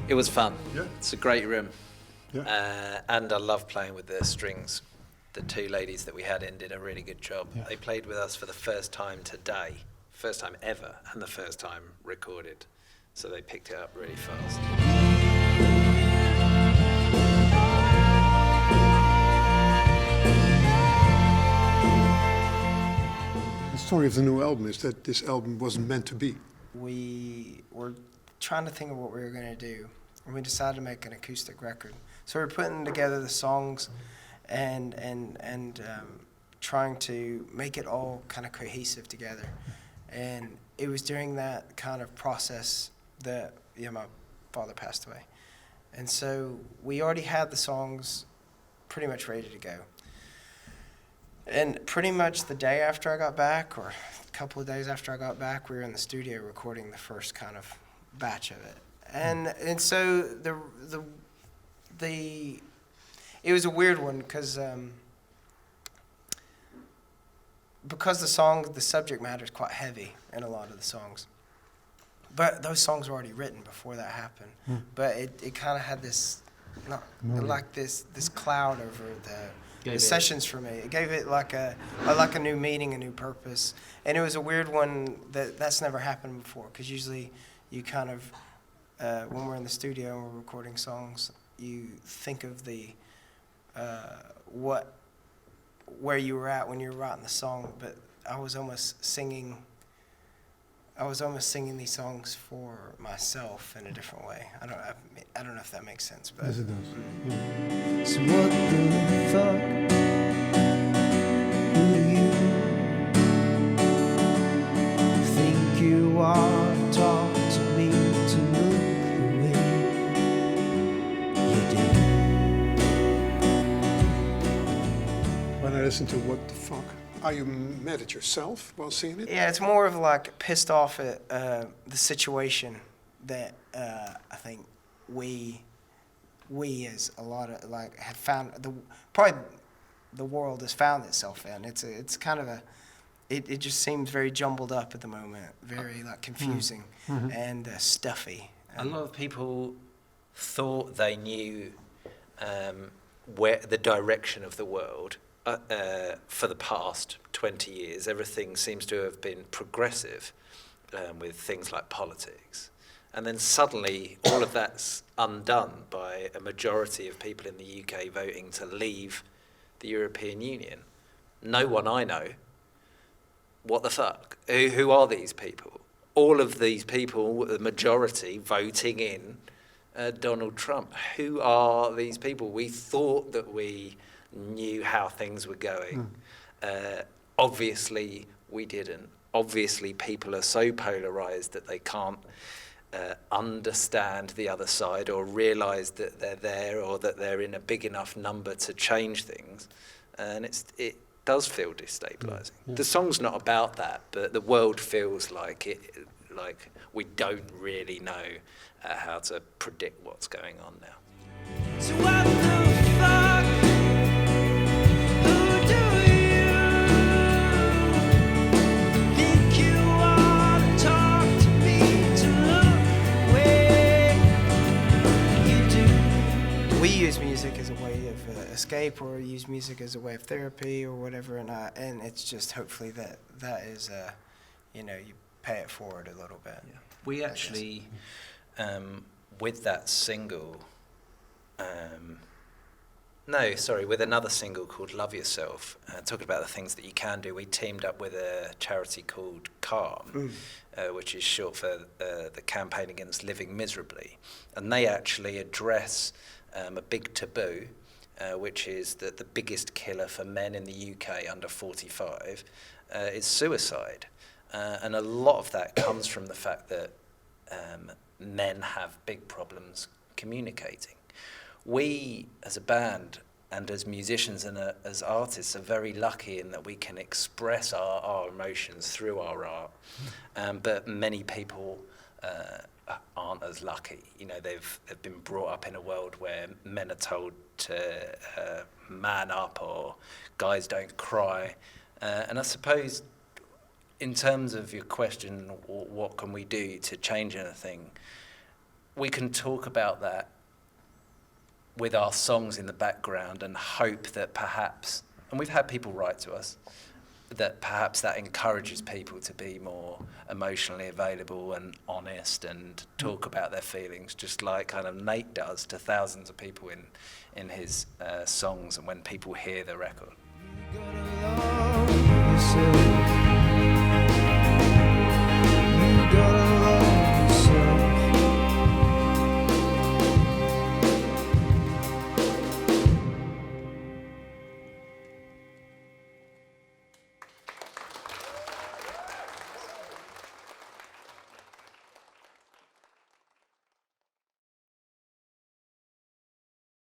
It was fun. Yeah. It's a great room. Yeah. And I love playing with the strings. The two ladies that we had in did a really good job. Yeah. They played with us for the first time today, first time ever, and the first time recorded. So they picked it up really fast. The story of the new album is that this album wasn't meant to be. We were trying to think of what we were going to do, and we decided to make an acoustic record. So we were putting together the songs and trying to make it all kind of cohesive together. And it was during that kind of process that my father passed away. And so we already had the songs pretty much ready to go. And pretty much the day after I got back, or a couple of days after I got back, we were in the studio recording the first kind of batch of it. And so it was a weird one because the subject matter is quite heavy in a lot of the songs. But those songs were already written before that happened. But it kind of had this, this cloud over the sessions for me. It gave it like a new meaning, a new purpose. And it was a weird one that's never happened before, because usually you kind of, when we're in the studio and we're recording songs, you think of where you were at when you were writing the song, but I was almost singing these songs for myself in a different way. I don't know if that makes sense, but Yes, it does. Yeah. so what the fuck do you think you are? Talk to me to look the way you do. When I listen to What the Fuck, are you mad at yourself while singing it? Yeah, it's more of like pissed off at the situation that I think we as a lot of have found probably the world has found itself in. It's kind of it just seems very jumbled up at the moment, very confusing and stuffy. A lot of people thought they knew where the direction of the world for the past 20 years. Everything seems to have been progressive with things like politics. And then suddenly all of that's undone by a majority of people in the UK voting to leave the European Union. No one I know. What the fuck? Who are these people? All of these people, the majority, voting in Donald Trump. Who are these people? We thought that we knew how things were going. Obviously, we didn't. Obviously, people are so polarized that they can't understand the other side or realize that they're there or that they're in a big enough number to change things. And it does feel destabilizing. Yeah. The song's not about that, but the world feels like we don't really know how to predict what's going on now. So what the fuck? Who do you think you are to talk to me to look where you do? We use music as a way of escape, or use music as a way of therapy, or whatever, and it's just hopefully that is you pay it forward a little bit. Yeah. We actually, with that single, with another single called Love Yourself, talking about the things that you can do, we teamed up with a charity called Calm, which is short for the Campaign Against Living Miserably. And they actually address a big taboo, which is that the biggest killer for men in the UK under 45 is suicide. And a lot of that comes from the fact that men have big problems communicating. We, as a band and as musicians and as artists, are very lucky in that we can express our emotions through our art. But many people aren't as lucky. They've been brought up in a world where men are told to man up, or guys don't cry. And I suppose, in terms of your question, what can we do to change anything? we can talk about that with our songs in the background and hope that perhaps, and we've had people write to us, that perhaps that encourages people to be more emotionally available and honest and talk about their feelings, just like kind of Nate does to thousands of people in his songs and when people hear the record. You gotta love yourself.